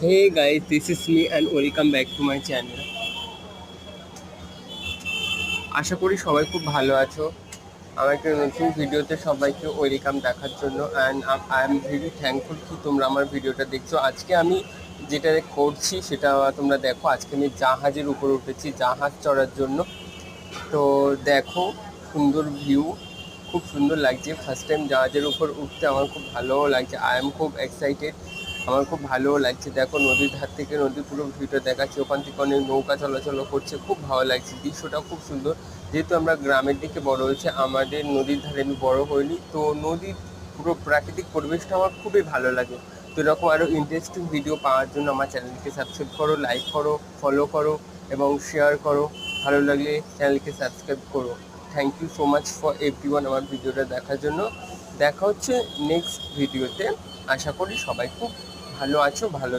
Hey guys, this is me and welcome back to my channel. আশা করি সবাই খুব ভালো আছো। আমার একটা নতুন ভিডিওতে সবাইকে ওয়েলকাম দেখার জন্য and I am very thankful কি তোমরা আমার ভিডিওটা দেখছো। আজকে আমি যেটা করছি সেটা তোমরা দেখো। আজকে আমি জাহাজের উপর উঠেছি জাহাজ চড়ার জন্য। তো দেখো, সুন্দর ভিউ, খুব সুন্দর লাগছে। ফার্স্ট টাইম জাহাজের উপর উঠতে আমার খুব ভালোও লাগছে। আই এম খুব এক্সাইটেড, আমার খুব ভালোও লাগছে। দেখো নদীর ধার থেকে নদীর পুরো ভিউটা দেখাচ্ছে, ওখান থেকে অনেক নৌকা চলাচল করছে, খুব ভালো লাগছে। দৃশ্যটা খুব সুন্দর। যেহেতু আমরা গ্রামের দিকে বড় হয়েছে, আমাদের নদীর ধারে আমি বড় হইনি, তো নদীর পুরো প্রাকৃতিক পরিবেশটা আমার খুবই ভালো লাগে। তো এরকম আরও ইন্টারেস্টিং ভিডিও পাওয়ার জন্য আমার চ্যানেলকে সাবস্ক্রাইব করো, লাইক করো, ফলো করো এবং শেয়ার করো। ভালো লাগলে চ্যানেলকে সাবস্ক্রাইব করো। Thank you so much for everyone আমার ভিডিওটা দেখার জন্য। দেখা হচ্ছে নেক্সট ভিডিওতে। আশা করি সবাই খুব ভালো আছো, ভালো